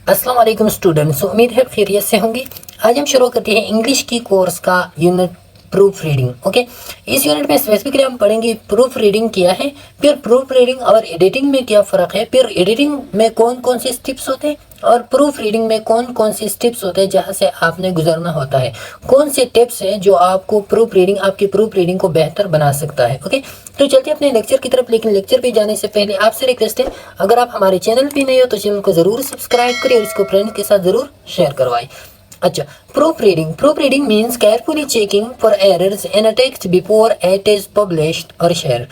अस्सलाम वालेकुम स्टूडेंट्स, उम्मीद है खैरियत से होंगे। आज हम शुरू करते हैं इंग्लिश की कोर्स का यूनिट प्रूफ रीडिंग। ओके, इस यूनिट में स्पेसिफिकली हम पढ़ेंगे प्रूफ रीडिंग क्या है, फिर प्रूफ रीडिंग और एडिटिंग में क्या फ़र्क है, फिर एडिटिंग में कौन कौन से स्टेप्स होते हैं और प्रूफ रीडिंग में कौन कौन से स्टेप्स होते हैं जहाँ से आपने गुजरना होता है, कौन से टिप्स हैं जो आपको प्रूफ रीडिंग आपकी प्रूफ रीडिंग को बेहतर बना सकता है। ओके, तो चलते हैं अपने लेक्चर की तरफ। लेकिन लेक्चर पे जाने से पहले आपसे रिक्वेस्ट है, अगर आप हमारे चैनल पे नए हो तो चैनल को ज़रूर सब्सक्राइब करें और इसको फ्रेंड्स के साथ ज़रूर शेयर करवाएं। अच्छा, proof reading means carefully checking for errors in a text before it is published और शेयर।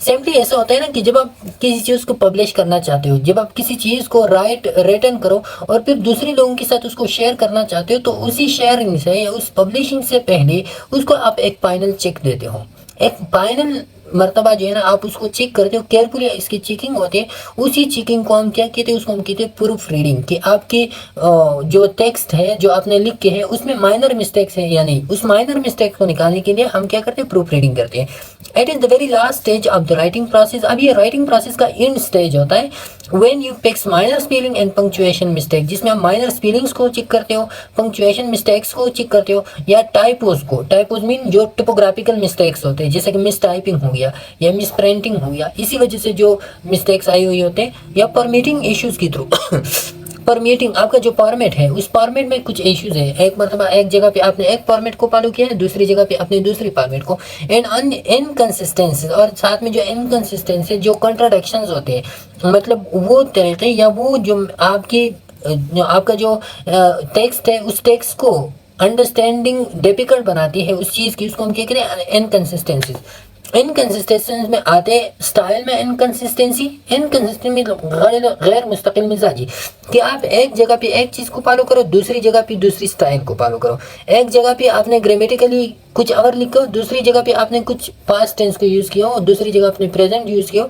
सिंपली ऐसा होता है ना कि जब आप किसी चीज़ को पब्लिश करना चाहते हो, जब आप किसी चीज़ को रिटर्न करो और फिर दूसरे लोगों के साथ उसको शेयर करना चाहते हो, तो उसी शेयरिंग से या उस पब्लिशिंग से पहले उसको आप एक फाइनल चेक देते हो। एक फाइनल मर्तबा जो है ना, आप उसको चेक करते हो, केयरफुली इसकी चेकिंग होती है। उसी चेकिंग को हम क्या कहते हैं, उसको हम कहते हैं प्रूफ रीडिंग। कि आपके जो टेक्स्ट है जो आपने लिख के है उसमें माइनर मिस्टेक्स है या नहीं, उस माइनर मिस्टेक को निकालने के लिए हम क्या करते हैं, प्रूफ रीडिंग करते हैं। It is the very last stage of the writing process. अब ये राइटिंग प्रोसेस का एंड स्टेज होता है when you fix minor spelling and punctuation mistake, जिसमें आप माइनर स्पेलिंग्स को चेक करते हो, पंक्चुएशन मिस्टेक्स को चेक करते हो, या टाइपोज को। टाइपोज मीन जो टिपोग्राफिकल मिस्टेक्स होते हैं, जैसे कि मिस टाइपिंग हो गया या मिस प्रिंटिंग हो गया, इसी वजह से जो मिस्टेक्स आई हुई होते हैं, या परमिटिंग इश्यूज के थ्रू। परमिटिंग आपका जो फॉर्मेट है, उस फॉर्मेट में कुछ इश्यूज है। एक मतलब एक जगह पे आपने एक फॉर्मेट को फॉलो किया है, दूसरी जगह पे आपने दूसरी फॉर्मेट को। एंड इनकंसिस्टेंसी, और साथ में जो इनकंसिस्टेंसी, जो कॉन्ट्राडिक्शंस होते हैं, मतलब वो तरीके या वो जो आपका जो टेक्स्ट है, उस टेक्स्ट को अंडरस्टैंडिंग डिफिकल्ट बनाती है उस चीज़ की, उसको हम क्या करें, इनकंसिस्टेंसीज। इनकंसिस्टेंसी में आते हैं स्टाइल में इनकंसिस्टेंसी में गैर मुस्तकिल मिजाजी, कि आप एक जगह पे एक चीज़ को फॉलो करो, दूसरी जगह पे दूसरी स्टाइल को फॉलो करो। एक जगह पे आपने ग्रामेटिकली कुछ और लिखो, दूसरी जगह पे आपने कुछ पास्ट टेंस को यूज़ किया हो, दूसरी जगह आपने प्रेजेंट यूज़ किया हो,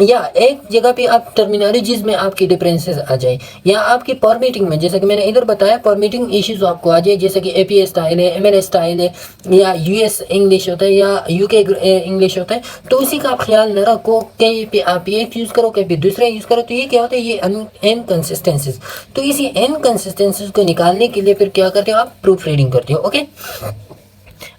या एक जगह पे आप टर्मिनोलॉजीज में आपकी डिफरेंसेस आ जाए, या आपकी फॉर्मेटिंग में, जैसे कि मैंने इधर बताया, फॉर्मेटिंग इश्यूज आपको आ जाए, जैसे कि एपीए स्टाइल है, एमएल स्टाइल है, या यूएस इंग्लिश होता है, या यूके इंग्लिश होता है। तो उसी का आप ख्याल न रखो, कहीं पे आप एक यूज़ करो, कहीं पे दूसरा यूज़ करो, तो ये क्या होता है, ये इनकंसिस्टेंसीज। तो इसी इनकंसिस्टेंसीज को निकालने के लिए फिर क्या करते हो, आप प्रूफ रीडिंग करते हो। ओके,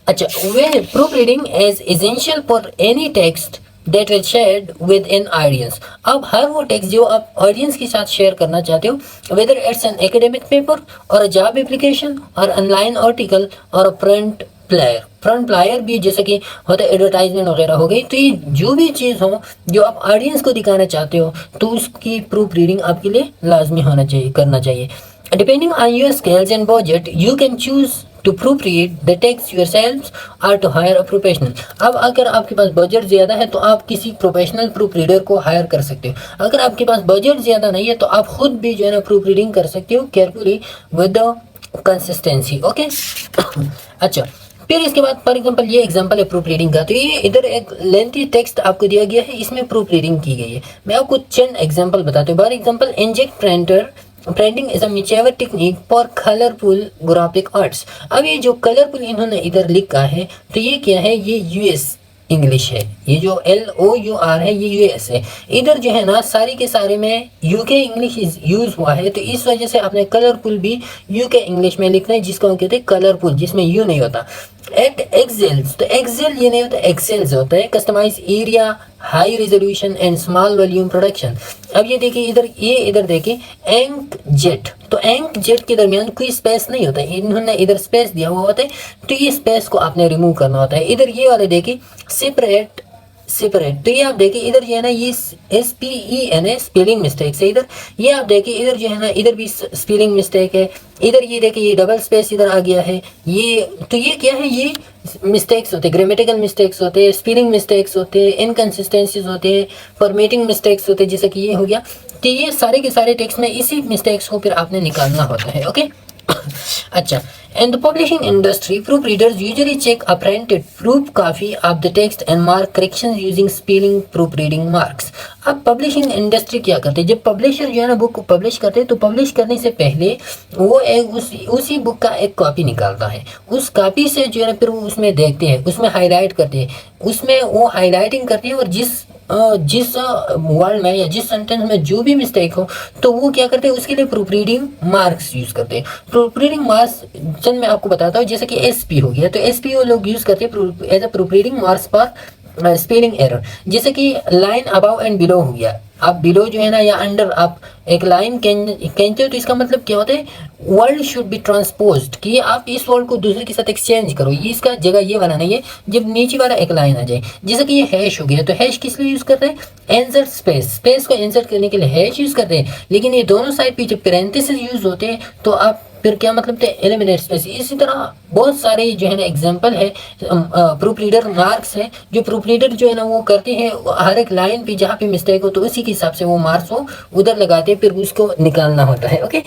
अच्छा, वे proof reading is essential for any text that is shared with an audience. अब हर वो टेक्स्ट जो आप ऑडियंस के साथ शेयर करना चाहते हो, whether it's an academic paper और अ जॉब एप्लीकेशन और ऑनलाइन आर्टिकल और अ फ्रंट प्लायर भी जैसे कि होता है, एडवर्टाइजमेंट वगैरह हो गई। तो ये जो भी चीज़ हो जो आप ऑडियंस को दिखाना चाहते हो, तो उसकी प्रूफ रीडिंग आपके लिए लाजमी होना चाहिए, करना चाहिए। Depending on your skills and budget you can choose to proof read the text yourself और टू हायर अ प्रोफेशनल। अब अगर आपके पास बजट ज़्यादा है तो आप किसी प्रोफेशनल प्रूफ रीडर को हायर कर सकते हो। अगर आपके पास बजट ज़्यादा नहीं है तो आप खुद भी जो है ना प्रूफ रीडिंग कर सकते हो, carefully with the consistency. Okay, अच्छा, फिर इसके बाद फॉर एग्जांपल ये एग्जांपल है प्रूफ रीडिंग का। तो ये इधर एक लेंथी टेक्स्ट आपको दिया गया है, इसमें प्रूफ रीडिंग की गई है। मैं आपको चंद एग्जांपल बताता हूँ। For example, inkjet printing is a mature technique for colourful graphic arts. अब ये जो कलरफुल इन्होंने इधर लिखा है, तो ये क्या है, ये यूएस इंग्लिश है। ये जो LOUR है, ये यूएस है। इधर जो है ना, सारे के सारे में यूके इंग्लिश यूज हुआ है, तो इस वजह से आपने कलरफुल भी यूके इंग्लिश में लिखना है, जिसको हम कहते हैं कलरफुल, जिसमें यू नहीं होता। एट एक्सेल्स, तो एक्सेल ये नहीं होता, एक्सेल्स होता है। Customise area, high resolution and small volume production. अब ये देखिए इधर, ये इधर देखिए एंक जेट, तो एंक जेट के दरमियान कोई स्पेस नहीं होता है, इन्होंने इधर स्पेस दिया हुआ होता है, तो ये स्पेस को आपने रिमूव करना होता है। इधर ये वाले देखिए सेपरेट, तो ये आप देखिए इधर जो है ना, ये SPEN है, स्पेलिंग मिस्टेक है इधर। ये आप देखिए इधर जो है ना, इधर भी स्पेलिंग मिस्टेक है। इधर ये देखिए, ये डबल स्पेस इधर आ गया है। ये तो ये क्या है, ये मिस्टेक्स होते हैं, ग्रामेटिकल मिस्टेक्स होते हैं, स्पेलिंग मिस्टेक्स होते हैं, इनकंसिस्टेंसीज होते हैं, फॉर्मेटिंग मिस्टेक्स होते हैं, जैसे कि ये हो गया। तो ये सारे के सारे टेक्स्ट में इसी मिस्टेक्स को फिर आपने निकालना होता है। ओके, अच्छा, in the publishing industry, proofreaders usually check a printed proof copy of the text and mark corrections using spelling proofreading marks. अब पब्लिशिंग इंडस्ट्री क्या करते हैं, जब पब्लिशर जो है ना बुक को पब्लिश करते हैं, तो पब्लिश करने से पहले वो एक उसी बुक का एक कॉपी निकालता है। उस कॉपी से जो है ना फिर वो उसमें देखते हैं, उसमें हाईलाइट करते हैं, उसमें वो हाईलाइटिंग करते हैं, और जिस जिस वर्ड में या जिस सेंटेंस में जो भी मिस्टेक हो तो वो क्या करते हैं, उसके लिए प्रूफ रीडिंग मार्क्स यूज़ करते हैं। प्रूफ रीडिंग मार्क्स चल मैं आपको बताता हूँ, जैसे कि एसपी हो गया, तो एसपी वो लोग यूज़ करते हैं as a proof reading marks for spelling error. जैसे कि लाइन अबाव एंड बिलो हो गया, आप बिलो जो है ना या अंडर आप एक लाइन कहते हो तो इसका मतलब क्या होता है, वर्ड शुड बी ट्रांसपोज्ड, कि आप इस वर्ड को दूसरे के साथ एक्सचेंज करो, ये इसका जगह ये वाला नहीं है, जब नीचे वाला एक लाइन आ जाए। जैसे कि ये हैश हो गया, तो हैश किस लिए यूज़ करते हैं, इंसर्ट स्पेस, स्पेस को इंसर्ट करने के लिए हैश यूज़ करते हैं। लेकिन ये दोनों साइड पे जब पैरेंथेसिस यूज़ होते हैं तो आप फिर क्या मतलब थे, एलिमिनेट स्पेस। इसी तरह बहुत सारे जो है ना एग्जांपल है, प्रूफ रीडर मार्क्स है, जो प्रूफ रीडर जो है ना वो करते हैं हर एक लाइन पे जहाँ पे मिस्टेक हो तो उसी के हिसाब से वो मार्क्स वो उधर लगाते हैं, फिर उसको निकालना होता है। ओके,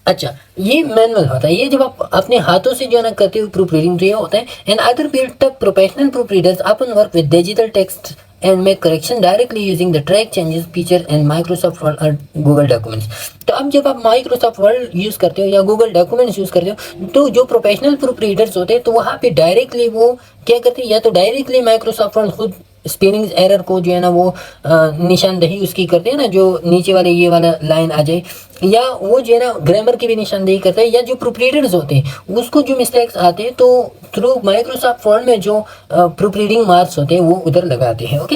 अच्छा, ये मैनुअल होता है, ये जब आप अपने हाथों से जो है ना करते हो प्रूफ रीडिंग, तो ये होता है। And other built up professional proof readers often work with digital text and make correction directly using the track changes feature in Microsoft Word और Google Documents। तो अब जब आप Microsoft Word यूज़ करते हो या Google Documents यूज़ करते हो तो जो प्रोफेशनल प्रूफ रीडर्स होते हैं तो वहाँ पे डायरेक्टली वो क्या करते हैं, या तो डायरेक्टली Microsoft Word खुद स्पेलिंग एरर को जो है ना वो निशानदेही उसकी करते हैं ना, जो नीचे वाले ये वाला लाइन आ जाए, या वो जो है ना ग्रामर की भी निशानदेही करते हैं, या जो प्रूफ रीडर्स होते हैं उसको जो मिस्टेक्स आते हैं तो थ्रू माइक्रोसॉफ्ट वर्ड में जो प्रूफ रीडिंग मार्क्स होते हैं वो उधर लगाते हैं। Okay,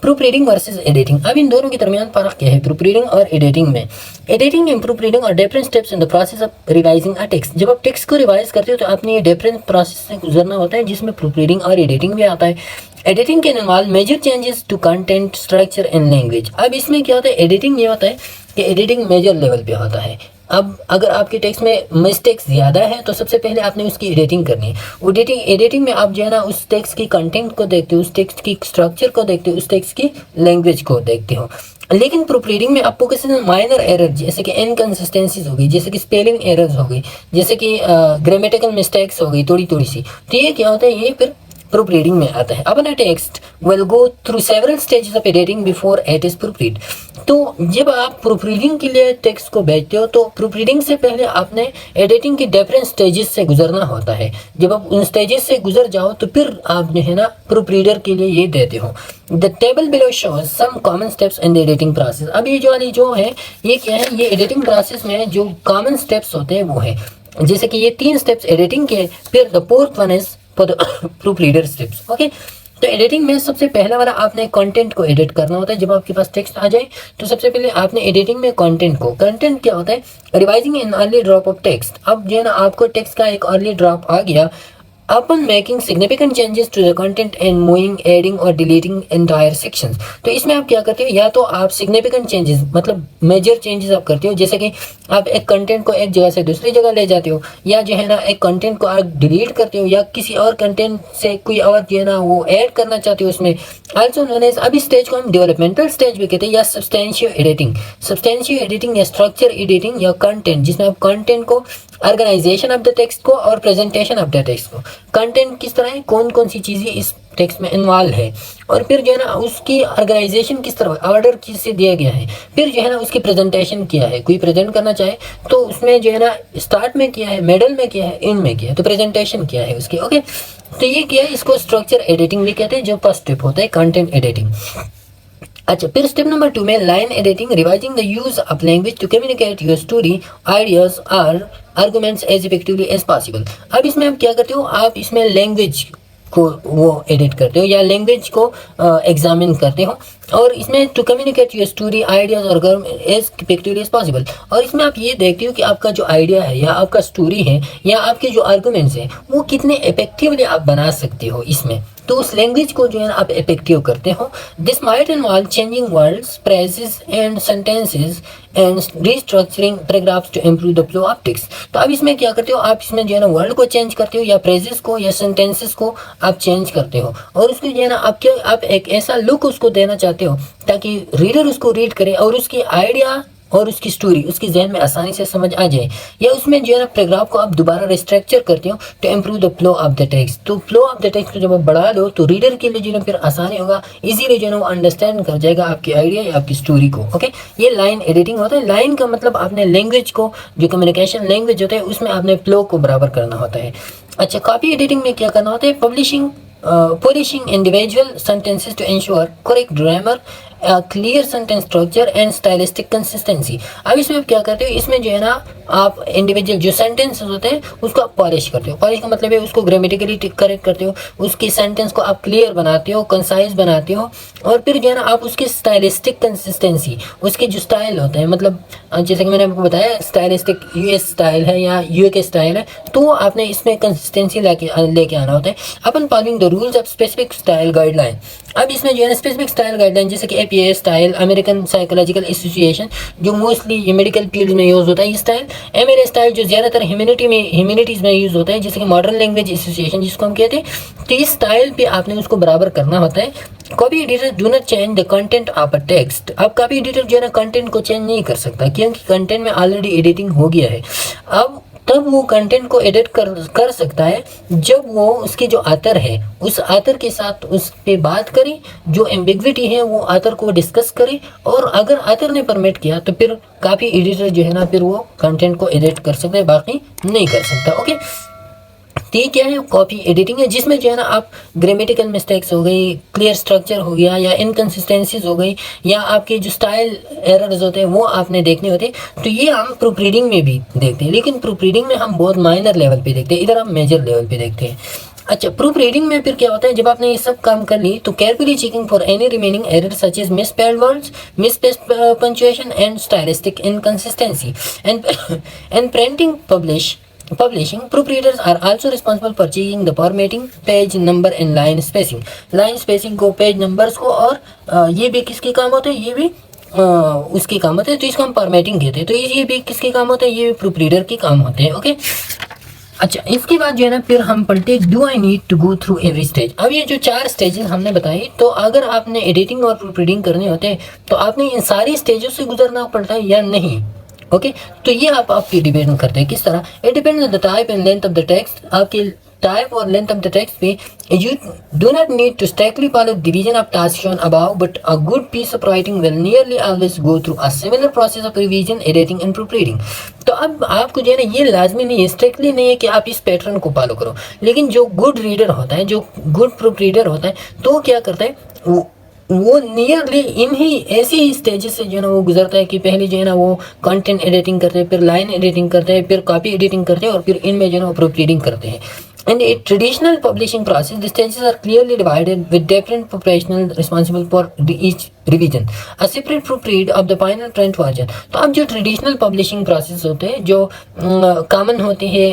proof reading versus editing. अब इन दोनों के दरमियान फर्क क्या है प्रूफ रीडिंग और एडिटिंग में? एडिटिंग एंड प्रूफ रीडिंग और different steps in the process of revising a text. जब आप टेक्स्ट को रिवाइज करते हो तो आपने ये डिफरेंट प्रोसेस से गुजरना होता है जिसमें प्रूफ रीडिंग और एडिटिंग भी आता है। Editing can involve major changes to content, structure and language. अब इसमें क्या होता है, एडिटिंग ये होता है कि एडिटिंग मेजर लेवल पे होता है। अब अगर आपके टेक्स्ट में मिस्टेक्स ज़्यादा है तो सबसे पहले आपने उसकी एडिटिंग करनी है। एडिटिंग में आप जो है ना उस टेक्स्ट की कंटेंट को देखते हो, उस टेक्स्ट की स्ट्रक्चर को देखते हो, उस टेक्स्ट की लैंग्वेज को देखते हो। लेकिन प्रूफ रीडिंग में आपको किसी माइनर एरर जैसे कि इनकन्सिस्टेंसीज हो गई, जैसे कि स्पेलिंग एरर्स हो गई, जैसे कि ग्रामेटिकल मिस्टेक्स हो गई थोड़ी थोड़ी सी, तो ये क्या होता है, ये फिर प्रूफ रीडिंग में आता है। अपन text will go through several stages of editing before it is proof read. तो जब आप प्रूफ रीडिंग के लिए टेक्स्ट को भेजते हो तो प्रूफ रीडिंग से पहले आपने एडिटिंग के डिफरेंट स्टेजेस से गुजरना होता है। जब आप उन स्टेजेस से गुजर जाओ तो फिर आप जो है ना प्रूफ रीडर के लिए ये देते हो। The table below shows some common steps in the editing process. अब ये जो वाली जो है ये क्या है, ये एडिटिंग प्रोसेस में जो कॉमन स्टेप्स होते हैं वो है, जैसे कि ये 3 स्टेप्स एडिटिंग के, फिर the fourth one is for the proof reader steps. Okay, तो एडिटिंग में सबसे पहला वाला आपने कंटेंट को एडिट करना होता है। जब आपके पास टेक्स्ट आ जाए तो सबसे पहले आपने एडिटिंग में कंटेंट क्या होता है, revising an early drop of text. अब जो है ना आपको टेक्स्ट का एक अर्ली ड्रॉप आ गया, अपन making significant changes to the content and moving, adding or deleting entire sections. तो इसमें आप क्या करते हो, या तो आप सिग्निफिकेंट चेंजेस मतलब मेजर चेंजेस आप करते हो, जैसे कि आप एक कंटेंट को एक जगह से दूसरी जगह ले जाते हो, या जो है ना एक कंटेंट को आप डिलीट करते हो, या किसी और कंटेंट से कोई और जो है ना वो ऐड करना चाहते हो उसमें। आल्सो नोन एज, अब इस स्टेज को हम डेवलपमेंटल स्टेज भी कहते हैं, या सब्सटेंशियल एडिटिंग या स्ट्रक्चर एडिटिंग या कंटेंट, जिसमें आप कंटेंट को, ऑर्गेनाइजेशन ऑफ द टेक्स्ट को और प्रेजेंटेशन ऑफ द टेक्स्ट को, कंटेंट किस तरह है, कौन कौन सी चीज़ें इस टेक्स्ट में इन्वॉल्व है, और फिर जो है ना उसकी ऑर्गेनाइजेशन किस तरह, ऑर्डर किससे दिया गया है, फिर जो है ना उसकी प्रेजेंटेशन किया है। कोई प्रेजेंट करना चाहे तो उसमें जो है ना स्टार्ट में किया है, मिडल में किया है, एंड में किया है, तो प्रेजेंटेशन किया है उसकी। ओके, तो ये किया है, इसको स्ट्रक्चर एडिटिंग भी कहते हैं, जो फर्स्ट स्टेप होता है कंटेंट एडिटिंग। अच्छा, फिर स्टेप नंबर 2 में line editing, revising the use of language to communicate your story, ideas और arguments as effectively as possible. अब इसमें आप क्या करते हो, आप इसमें लैंग्वेज को वो एडिट करते हो या लैंग्वेज को एग्जामिन करते हो, और इसमें to communicate your story, ideas और एज इफेक्टिवली एज पॉसिबल। और इसमें आप ये देखते हो कि आपका जो आइडिया है या आपका स्टोरी है या आपके जो आर्गुमेंट्स हैं वो कितने इफेक्टिवली आप बना सकते हो इसमें, तो उस लैंग्वेज को जो है आप इफेक्टिव करते हो। This might involve changing words, phrases and sentences and restructuring paragraphs to improve the flow of text. तो अब इसमें क्या करते हो, आप इसमें जो है ना वर्ड को चेंज करते हो या फ्रेजेस को या सेंटेंसेस को आप चेंज करते हो, और उसको जो है ना आप एक ऐसा लुक उसको देना चाहते हो ताकि रीडर उसको रीड करे और उसकी आइडिया और उसकी स्टोरी उसकी जहन में आसानी से समझ आ जाए। या उसमें जो है ना पैराग्राफ को आप दोबारा रिस्ट्रक्चर करते हो to improve the flow of the text. तो फ्लो ऑफ द टेक्स्ट को जब आप बढ़ा लो तो रीडर के लिए जो है फिर आसानी होगा, इजीली जो है ना वो अंडरस्टैंड कर जाएगा आपकी आइडिया या आपकी स्टोरी को। ओके, ये लाइन एडिटिंग होता है। लाइन का मतलब आपने लैंग्वेज को, जो कम्युनिकेशन लैंग्वेज होता है उसमें आपने फ्लो को बराबर करना होता है। अच्छा, कॉपी एडिटिंग में क्या करना होता है, publishing polishing individual sentences to ensure correct grammar, clear sentence structure and stylistic consistency. अब इसमें आप क्या करते हो, इसमें जो है ना आप इंडिविजुअल जो सेंटेंसेस होते हैं उसको आप पॉलिश करते हो। पॉलिश का मतलब है उसको ग्रामेटिकली करेक्ट करते हो, उसकी सेंटेंस को आप क्लियर बनाते हो, कंसाइज बनाते हो, और फिर जो है ना आप उसकी स्टाइलिस्टिक कंसिस्टेंसी, उसके जो स्टाइल होते हैं, मतलब जैसे कि मैंने आपको बताया स्टाइलिस्टिक यूएस स्टाइल है या यूके स्टाइल है, तो आपने इसमें कंसिस्टेंसी लेके आना होता है। अपन following the rules of specific style guideline. अब इसमें जो है ना स्पेसिफिक स्टाइल गाइडलाइन जैसे कि APA style, American psychological association जो मोस्टली मेडिकल फील्ड में यूज़ होता है ये स्टाइल, एमएलए स्टाइल जो ज़्यादातर ह्यूमैनिटीज़ में यूज़ होता है, जैसे कि मॉडर्न लैंग्वेज एसोसिएशन जिसको हम कहते हैं। तो इस स्टाइल पे आपने उसको बराबर करना होता है। Copy editor do not change the content of a text. अब कॉपी एडिटर जो है ना कंटेंट को चेंज नहीं कर सकता क्योंकि कंटेंट में ऑलरेडी एडिटिंग हो गया है। अब तब वो कंटेंट को एडिट कर सकता है जब वो उसके जो आथर है उस आथर के साथ उस पे बात करे, जो एम्बिग्विटी है वो आथर को डिस्कस करे, और अगर आथर ने परमिट किया तो फिर कॉपी एडिटर जो है ना फिर वो कंटेंट को एडिट कर सकता है, बाकी नहीं कर सकता। ओके, तो ये क्या है, कॉपी एडिटिंग है, जिसमें जो है ना आप ग्रामेटिकल मिस्टेक्स हो गई, क्लियर स्ट्रक्चर हो गया, या इनकन्सिस्टेंसीज हो गई, या आपके जो स्टाइल एरर्स होते हैं वो आपने देखने होते हैं। तो ये हम प्रूफ रीडिंग में भी देखते हैं, लेकिन प्रूफ रीडिंग में हम बहुत माइनर लेवल पे देखते हैं, इधर हम मेजर लेवल पे देखते हैं। अच्छा, प्रूफ रीडिंग में फिर क्या होता है, जब आपने ये सब काम कर ली तो carefully checking for any remaining error such as misspelled words, misplaced punctuation and stylistic inconsistency and printing Publishing proofreaders are also responsible for checking the formatting, page number and line spacing। line spacing को, page numbers को, और ये भी किसके काम होते हैं, ये भी उसके काम होते हैं। तो इसको हम फॉर्मेटिंग कहते हैं। तो ये भी किसके काम होते हैं, ये भी प्रूफ रीडर के काम होते हैं। ओके, अच्छा, इसके बाद जो है ना फिर हम पढ़ते हैं do I need to go through every stage. अब ये जो 4 स्टेजेस हमने बताई, तो अगर आपने एडिटिंग और प्रूफ रीडिंग करने होते हैं तो आपने इन सारी स्टेजों से गुजरना पड़ता है या नहीं। ओके, तो ये आपकी डिपेंड करते हैं किस तरह, it depends on the type and length of the text. आपके टाइप और लेंथ ऑफ द टेक्स्ट पे you do not need to strictly follow division of task shown above, but a good piece of writing will nearly always go through a similar process of revision, editing and proof reading. तो अब आपको जो है ना ये लाजमी नहीं है, स्ट्रिक्टली नहीं है कि आप इस पैटर्न को फॉलो करो, लेकिन जो गुड रीडर होता है, जो गुड प्रूफ रीडर होता है, तो क्या करता है वो नियरली इन्हीं ऐसी ही स्टेजेस से जो है ना वो गुजरता है कि पहले जो है ना वो कंटेंट एडिटिंग करते हैं, फिर लाइन एडिटिंग करते हैं, फिर कॉपी एडिटिंग करते हैं, और फिर इनमें जो है ना प्रूफ रीडिंग करते हैं। In a traditional publishing process, the stages are clearly divided with different professionals responsible for each revision. A separate proofread of the final print version। तो अब जो ट्रेडिशनल पब्लिशिंग प्रोसेस होते हैं, जो कॉमन होते हैं,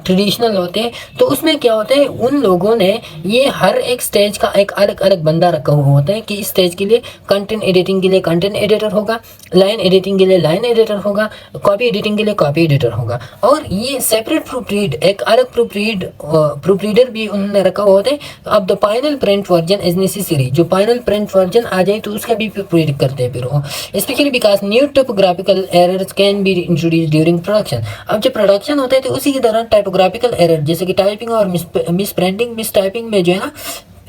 ट्रेडिशनल होते हैं, तो उसमें क्या होता है, उन लोगों ने ये हर एक स्टेज का एक अलग अलग बंदा रखा हुआ होता है कि इस स्टेज के लिए कंटेंट एडिटिंग के लिए कंटेंट एडिटर होगा, लाइन एडिटिंग के लिए लाइन एडिटर होगा, कॉपी एडिटिंग के लिए कॉपी एडिटर होगा। और ये सेपरेट प्रूफरीड, एक अलग प्रूफ रीडर भी उन्होंने रखा हुआ होता है। अब the final print version is necessary, जो फाइनल प्रिंट वर्जन आ जाए तो उसका भी प्रूफ करते हैं फिर वो, specially because new typographical errors can be introduce during production. अब जब प्रोडक्शन होता है तो उसी की तरह टाइपोग्राफिकल एरर जैसे कि टाइपिंग और मिस प्रिंटिंग, मिस टाइपिंग में जो है ना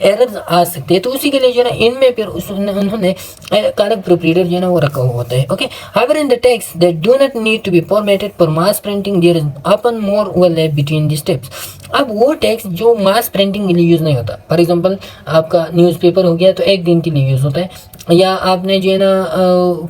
एरर्स आ सकते हैं, तो उसी के लिए जो है ना इनमें फिर उन्होंने एक अलग प्रूफ रीडर जो है ना वो रखा हुआ होता है। Okay, however in the text that do not need to be formatted for mass printing, there is often more overlap between the steps। अब वो टेक्स्ट जो मास प्रिंटिंग के लिए यूज़ नहीं होता, फॉर एग्जांपल आपका न्यूज़पेपर हो गया तो एक दिन के लिए यूज़ होता है, या आपने जो है ना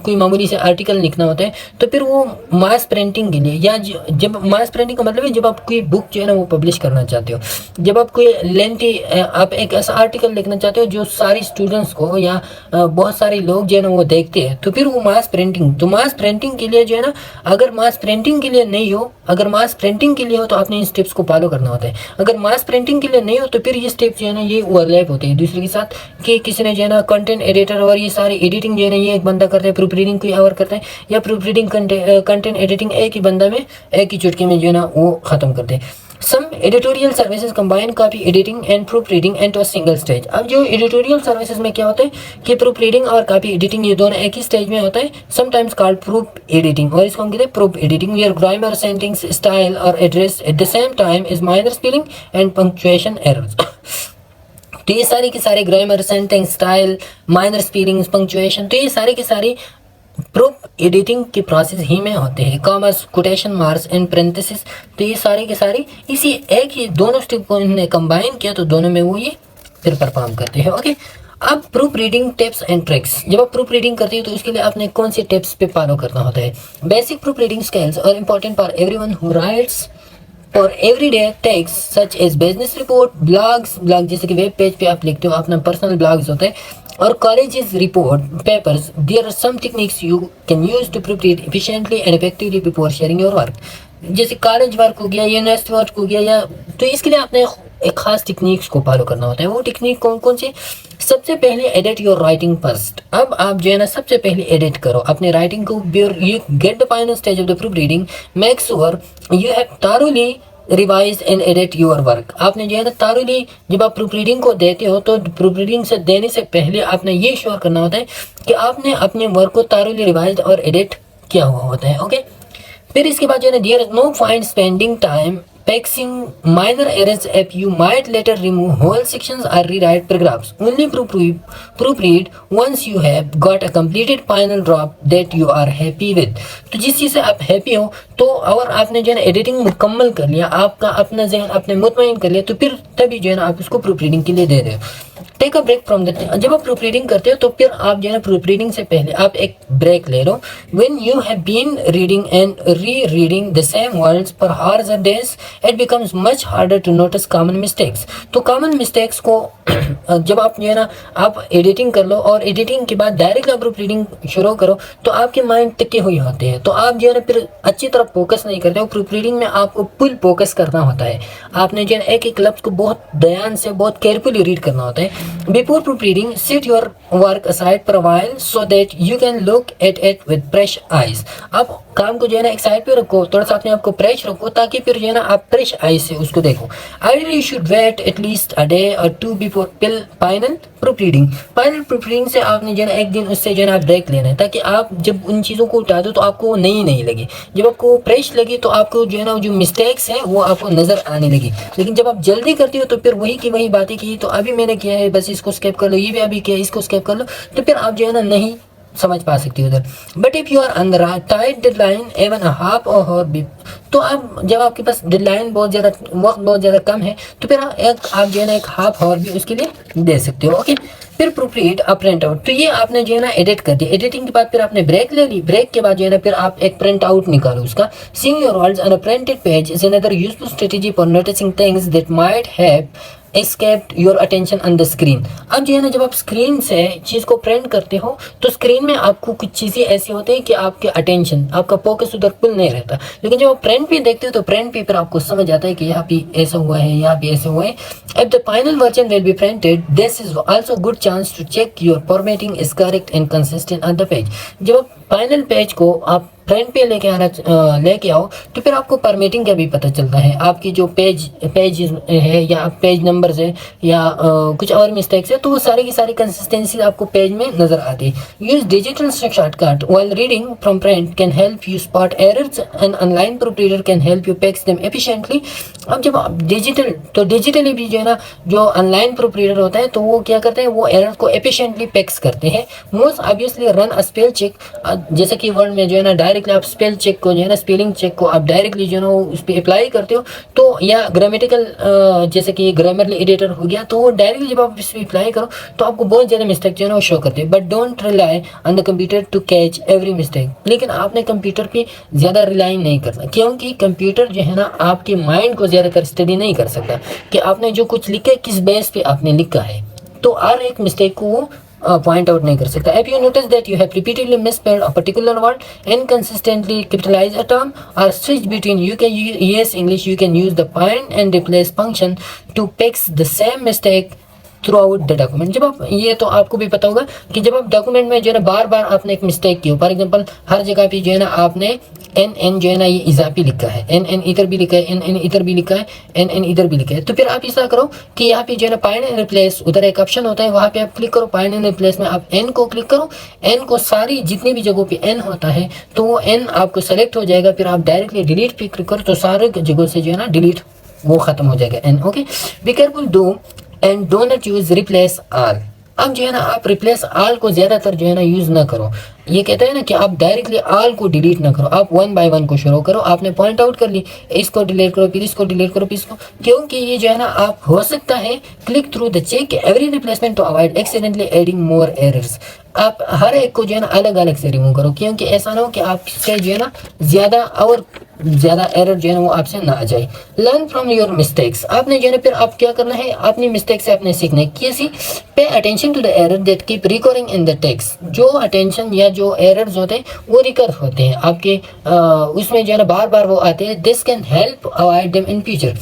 कोई मामूली से आर्टिकल लिखना होता है तो फिर वो मास प्रिंटिंग के लिए, या जब मास प्रिंटिंग का मतलब है जब आप कोई बुक जो है ना वो पब्लिश करना चाहते हो, जब आप कोई लेंथी आप एक ऐसा आर्टिकल लिखना चाहते हो जो सारी स्टूडेंट्स को या बहुत सारे लोग जो है ना वो देखते हैं, तो फिर वो मास प्रिंटिंग। तो मास प्रिंटिंग के लिए जो है ना, अगर मास प्रिंटिंग के लिए नहीं हो, अगर मास प्रिंटिंग के लिए हो तो आपने इन स्टेप्स को फॉलो करना होता है। अगर मास प्रिंटिंग के लिए नहीं हो तो फिर ये स्टेप्स जो है ना ये ओवरलैप होते हैं दूसरे के साथ, कि किसी ने जो है ना कंटेंट एडिटर और ये सारी एडिटिंग जो है ना ये एक बंदा करता है, प्रूफ रीडिंग कोई और करता है, या प्रूफ रीडिंग कंटेंट एडिटिंग एक ही बंदा में एक ही चुटकी में जो है ना वो खत्म करते हैं। Some editorial services combine copy editing and proofreading into a single stage। अब जो editorial services में क्या होता है कि proofreading और copy editing ये दोनों एक ही स्टेज में होता है, sometimes called proof editing, और इसको हम कहते हैं proof editing, where grammar, sentence, style और address at the same time is minor spelling and punctuation errors। तो ये सारे के सारे grammar, sentence, style, minor spelling, punctuation, तो ये सारे के सारे प्रूफ एडिटिंग के प्रोसेस ही में होते हैं। Commerce, quotation marks and parenthesis, तो ये सारे के सारे इसी एक ही दोनों स्टेप को इन्होंने कंबाइन किया तो दोनों में वो ये फिर परफॉर्म करते हैं। ओके, अब proof reading tips and tricks. जब आप प्रूफ रीडिंग करते हो तो उसके लिए आपने कौन सी टिप्स पे फॉलो करना होता है। Basic proof reading skills are important for everyone who writes और everyday text such as business report, blog जैसे कि वेब पेज पे आप लिखते हो, अपना पर्सनल ब्लॉग्स होते हैं, और colleges report papers. There are some techniques you can use to proof read efficiently and effectively before sharing your work. जैसे कॉलेज वर्क हो गया, यूनिवर्सिटी वर्क हो गया, या तो इसके लिए आपने एक खास टेक्निक्स को फॉलो करना होता है। वो टेक्निक कौन कौन सी? सबसे पहले एडिट योर राइटिंग फर्स्ट। अब आप जो है ना सबसे पहले एडिट करो अपने राइटिंग को। You get the final stage of the proof reading, make sure you have thoroughly revise and edit your work. आपने जो है ना thoroughly, जब आप प्रूफ रीडिंग को देते हो तो प्रूफ रीडिंग से देने से पहले आपने ये श्योर करना होता है कि आपने अपने वर्क को thoroughly रिवाइज और एडिट किया हुआ होता है। ओके, फिर इसके बाद जो है ना there is no point spending time fixing minor errors if you might later remove whole sections or rewrite paragraphs. Only proofread once you have got a completed final draft that you are happy with. तो जिस चीज़ से आप happy हो, तो अगर आपने जो है ना एडिटिंग मुकम्मल कर लिया, आपका अपना जहन आपने मुतमईन कर लिया, तो फिर तभी जो है ना आप उसको प्रूफ रीडिंग के लिए दे रहे हो। Take a break from the, जब आप प्रूफ रीडिंग करते हो तो फिर आप जो है ना प्रूफ रीडिंग से पहले आप एक ब्रेक ले लो। When you have been reading and rereading the same words for hours or days, it becomes much harder to notice common mistakes. तो कॉमन मिस्टेक्स को जब आप जो है ना आप एडिटिंग कर लो और एडिटिंग के बाद डायरेक्ट आप प्रूफ रीडिंग शुरू करो, तो आपके माइंड टिके हुए होते हैं, तो आप जो है ना फिर अच्छी तरह फोकस नहीं करते हो। प्रूफ रीडिंग में आपको फुल फोकस करना होता है। आपने जो है एक एक लफ्ज़ को बहुत ध्यान से, बहुत केयरफुली रीड करना होता है। Before proofreading, set your work aside for a while so that you can look at it with fresh eyes. आप काम को जो है ना एक साइड पे रखो, थोड़ा सा अपने आप को फ्रेश रखो, ताकि फिर जो है ना आप फ्रेश आई से उसको देखो। Ideally, you should wait at least a day or two before final proofreading. Final proofreading से आपने जो है ना एक दिन उससे जो है ना आप ब्रेक लेना है, ताकि आप जब उन चीज़ों को उठा दो तो आपको वो नहीं लगे। जब आपको फ्रेश लगे तो आपको जो है ना जो मिस्टेक्स हैं वो आपको नज़र आने लगी। लेकिन जब आप जल्दी करते हो तो फिर वही की वही बातें की, तो अभी मैंने किया है बस इसको स्किप कर लो, ये भी अभी किया इसको स्किप कर लो, तो फिर आप जो है ना नहीं समझ पा सकती उधर। But if you are under tight deadline even half hour तो आप जब आपके पास डेडलाइन बहुत ज़्यादा, वक्त बहुत ज़्यादा कम है, तो फिर आप जो है ना एक हाफ और भी उसके लिए दे सकते हो। ओके, फिर proof read a print out. तो ये आपने जो है ना एडिट कर दिया, एडिटिंग के बाद फिर आपने ब्रेक ले ली, ब्रेक के बाद जो है ना फिर आप एक प्रिंट आउट निकालो उसका। Seeing your words on a printed page is another useful strategy for noticing things that might have escaped your attention on the screen। अब जो है ना जब आप स्क्रीन से चीज़ को प्रिंट करते हो तो स्क्रीन में आपको कुछ चीज़ें ऐसी होती हैं कि आपके अटेंशन, आपका फोकस उधर फुल नहीं रहता। लेकिन जब आप प्रिंट पे देखते हो तो प्रिंट पे फिर आपको समझ आता है कि यहाँ पे ऐसा हुआ है, यहाँ पे ऐसा हुआ है। If the final version will be printed, this is also good chance to check your formatting is correct and consistent on the page। जब आप फाइनल पेज को आप प्रिंट पे लेके आओ तो फिर आपको फॉर्मेटिंग का भी पता चलता है। आपकी जो पेज है या पेज नंबर्स है या कुछ और मिस्टेक्स है, तो वो सारी की सारी कंसिस्टेंसी आपको पेज में नज़र आती है। Use digital shortcut while reading from print can help you spot errors and online proofreader can help you fix them efficiently. अब जब आप डिजिटली भी जो है ना जो ऑनलाइन प्रूफरीडर होता है तो वो क्या करते हैं, वो एरर को एफिशिएंटली फिक्स करते हैं। Most obviously run a spell check, जैसे कि वर्ड में जो है ना डायरेक्टली आप स्पेल चेक को जो है ना स्पेलिंग चेक को आप डायरेक्टली जो है ना उस पर अप्लाई करते हो, तो या ग्रामेटिकल जैसे कि ग्रामरली एडिटर हो गया, तो वो डायरेक्टली जब आप इस पर अप्लाई करो तो आपको बहुत ज़्यादा मिस्टेक जो है ना वो शो करते हैं। But don't rely on the computer to catch every mistake. लेकिन आपने कंप्यूटर पे ज़्यादा रिलाई नहीं करना, क्योंकि कंप्यूटर जो है ना आपके माइंड को ज़्यादातर स्टडी नहीं कर सकता कि आपने जो कुछ लिखा है किस बेस पे आपने लिखा है, तो हर एक मिस्टेक को वो point out नहीं कर सकता। If you notice that you have repeatedly misspelled a particular word, inconsistently capitalize a term, or switch between UK US English, you can use the find and replace function to fix the same mistake through out the document. जब आप ये तो आपको भी पता होगा कि जब आप डॉक्यूमेंट में जो है ना बार बार आपने एक मिस्टेक की हो, फॉर एग्जांपल हर जगह पे जो है ना आपने एन जो है ना ये इजाफी लिखा है, एन इधर भी लिखा है, एन इधर भी लिखा है, एन इधर भी लिखा है, तो फिर आप ऐसा करो कि यहाँ पे जो है ना फाइंड एंड रिप्लेस, उधर एक ऑप्शन होता है, वहाँ पे आप क्लिक करो, फाइंड एंड रिप्लेस में आप एन को क्लिक करो, एन को सारी जितनी भी जगहों पे एन होता है तो वो एन आपको सेलेक्ट हो जाएगा। फिर आप डायरेक्टली डिलीट पे क्लिक करो तो सारे जगहों से जो है ना डिलीट वो खत्म हो जाएगा एन। Okay, be careful do and do not use replace all। अब जो है ना आप रिप्लेस ऑल को ज़्यादातर जो है ना यूज़ ना करो। ये कहता है ना कि आप डायरेक्टली ऑल को डिलीट ना करो, आप वन बाय वन को शुरू करो। आपने पॉइंट आउट कर ली, इसको डिलीट करो, फिर इसको डिलीट करो, फिर इसको, क्योंकि ये जो है ना आप हो सकता है click through the check every replacement to avoid accidentally adding more errors. आप हर एक को जो है ना अलग अलग से रिमूव करो, क्योंकि ऐसा ना हो कि आपसे जो है ना ज़्यादा एरर जो है ना वो आपसे ना आ जाए। Learn from your mistakes. आपने जो है ना फिर आप क्या करना है, अपनी मिस्टेक से आपने सीखना है। कैसी? Pay attention to the error that keep recurring in the text. जो अटेंशन या जो एरर्स होते हैं वो रिकर होते हैं आपके उसमें जो है ना बार बार वो आते हैं। This can help avoid them in future.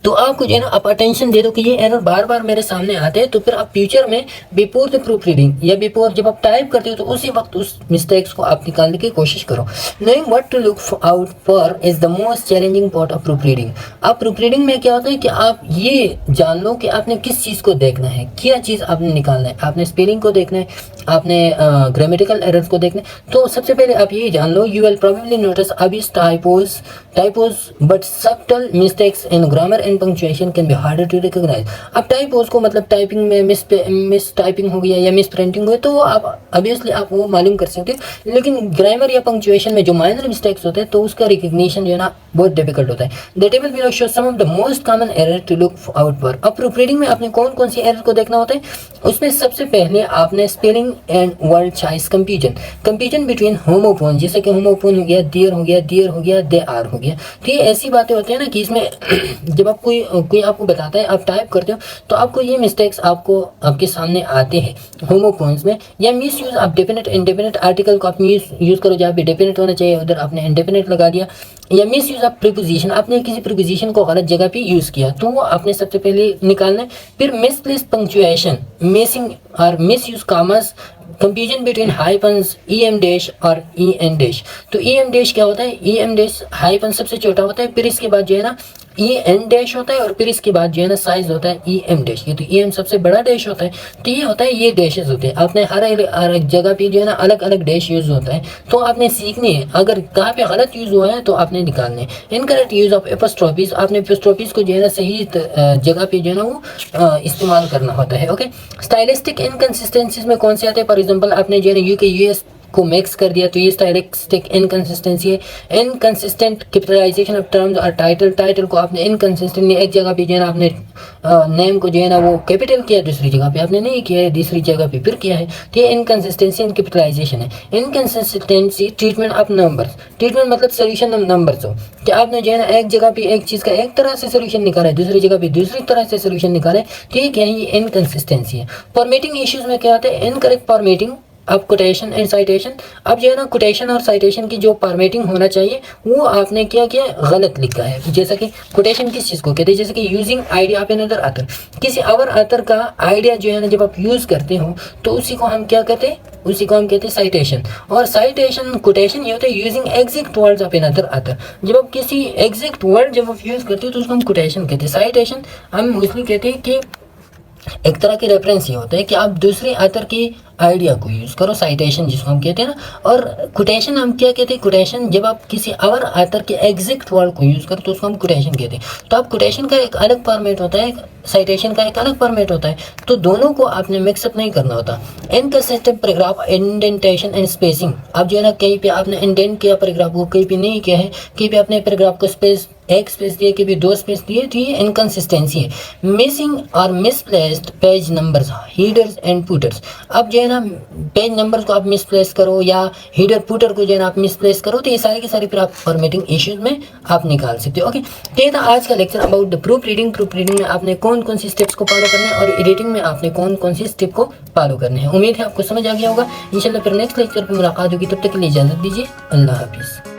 तो आपको जो है ना आप अटेंशन दे दो कि ये एरर बार बार मेरे सामने आते हैं, तो फिर आप फ्यूचर में बिफोर द प्रूफ रीडिंग या बिफोर जब आप टाइप करते हो तो उसी वक्त उस मिस्टेक्स को आप निकालने की कोशिश करो। Knowing what to look out for is the most challenging part of proof reading. अब प्रूफ रीडिंग में क्या होता है कि आप ये जान लो कि आपने किस चीज़ को देखना है, क्या चीज़ आपने निकालना है। आपने स्पेलिंग को देखना है, आपने ग्रामेटिकल एरर्स को देखना है। तो सबसे पहले आप ये जान लो, you will probably notice obvious typos but subtle mistakes in grammar and punctuation can be harder to recognize। अब टाइपोज को मतलब टाइपिंग में मिस टाइपिंग हो गया या मिस प्रिंटिंग हो गया तो आप ऑब्वियसली आप वो मालूम कर सकते हो, लेकिन ग्रामर या पंक्चुएशन में जो माइनर मिस्टेक्स होते हैं तो उसका रिकग्निशन जो है ना बहुत डिफिकल्ट होता है। The table below shows some of the most common error to look out for. अब प्रूफ रीडिंग में आपने कौन कौन सी एरर को देखना होता है, उसमें सबसे पहले आपने spelling and word choice confusion between homophone, जैसे कि होमोफोन हो गया, देयर हो गया, डियर हो गया, दे आर हो गया। तो ये ऐसी बातें होती है ना कि इसमें जब आप कोई आपको बताता है, आप टाइप करते हो तो आपको ये मिस्टेक्स आपको आपके सामने आते हैं होमोफोन्स में। या मिस यूज आप डेफिनेट इंडेफिनेट आर्टिकल को आप यूज करो, जहाँ पे डेफिनेट होना चाहिए उधर आपने इंडेफिनेट लगा दिया। या मिस यूज आप प्रीपोजिशन, आपने किसी प्रीपोजिशन को गलत जगह पे यूज़ किया तो वो आपने सबसे पहले निकालना है। फिर misplace punctuation, missing or misuse commas, confusion between hyphens, em dash और en डैश। तो em डैश क्या होता है, em डैश हाइफन सबसे छोटा होता है, फिर इसके बाद जो है ना en डैश होता है और फिर इसके बाद जो है ना साइज होता है em डैश। ये तो em सबसे बड़ा डैश होता है, तो ये होता है, ये डैशेस होते हैं। आपने हर एक जगह पे जो है ना अलग अलग डैश यूज़ होता है, तो आपने सीखनी है। अगर कहाँ पे गलत यूज़ हुआ है तो आपने निकालने। इनकरेक्ट यूज़ ऑफ एपोस्ट्रोफीज, आपने एपोस्ट्रोफीज को जो है ना सही जगह पे जो है ना वो इस्तेमाल करना होता है। ओके, स्टाइलिस्टिक इनकन्सिस्टेंसीज में कौन से आते हैं, फॉर एग्जाम्पल आपने जो है ना यूएस को मिक्स कर दिया तो ये स्टाइलिस्टिक इनकंसिस्टेंसी है। इनकंसिस्टेंट कैपिटलाइजेशन ऑफ टर्म्स और टाइटल को आपने इनकंसिस्टेंट, एक जगह पे जो है ना आपने नेम को जो है ना वो कैपिटल किया, दूसरी जगह पे आपने नहीं किया है, दूसरी जगह पे फिर किया है, तो ये इनकंसिस्टेंसी इन कैपिटलाइजेशन है। Inconsistency treatment of numbers, treatment मतलब सोल्यूशन ऑफ नंबर्स हो कि आपने जो है ना एक जगह पे एक चीज़ का एक तरह से सोल्यूशन निकाला है, दूसरी जगह पे दूसरी तरह से सोल्यूशन निकाला है, ठीक है, ये इनकंसिस्टेंसी है। फॉर्मेटिंग इश्यूज में क्या होता है, इनकरेक्ट फॉर्मेटिंग अब कोटेशन एंड साइटेशन। अब जो है ना कोटेशन और साइटेशन की जो फॉर्मेटिंग होना चाहिए वो आपने क्या किया, गलत लिखा है। जैसा कि कोटेशन किस चीज़ को कहते हैं, जैसे कि using idea of another author, किसी और ऑथर का आइडिया जो है ना जब आप यूज़ करते हो तो उसी को हम क्या कहते हैं, उसी को हम कहते हैं साइटेशन। और साइटेशन कोटेशन ये होता है using exact words of another author. जब आप किसी एग्जैक्ट वर्ड जब आप यूज़ करते हो तो उसको हम कोटेशन कहते हैं। साइटेशन हम मोस्टली कहते हैं कि एक तरह के रेफरेंस ये होता है कि आप दूसरे ऑथर की आइडिया को यूज़ करो, साइटेशन जिसको हम कहते हैं ना। और कोटेशन हम क्या कहते हैं, कोटेशन जब आप किसी और ऑथर के एग्जैक्ट वर्ड को यूज़ करो तो उसको हम कोटेशन कहते हैं। तो आप कोटेशन का एक अलग फॉर्मेट होता है, साइटेशन का एक अलग फॉर्मेट होता है, तो दोनों को आपने मिक्सअप नहीं करना होता। Inconsistent paragraph, indentation and spacing. अब जो है ना कहीं पे आपने इंडेंट किया पैराग्राफ को, कहीं पे नहीं किया है, कहीं पे आपने पैराग्राफ को स्पेस एक स्पेस दिए, कहीं पे दो स्पेस दिए, तो ये इनकंसिस्टेंसी है। Missing or misplaced page numbers, headers and footers. अब जो है ना पेज नंबर्स को आप मिसप्लेस करो या हीडर फुटर को जो है ना आप मिसप्लेस करो, तो ये सारे के सारे फिर आप फॉर्मेटिंग इश्यूज में आप निकाल सकते हो। ओके, तो ये था आज का lecture about the proof reading. Proof reading में आपने कौन कौन सी स्टेप्स को फॉलो करना है और एडिटिंग में आपने कौन कौन सी स्टेप को फॉलो करने हैं। उम्मीद है आपको समझ आ गया होगा। इंशाल्लाह फिर नेक्स्ट लेक्चर पर मुलाकात होगी, तब तक के लिए इजाज़त दीजिए। अल्लाह हाफिज़।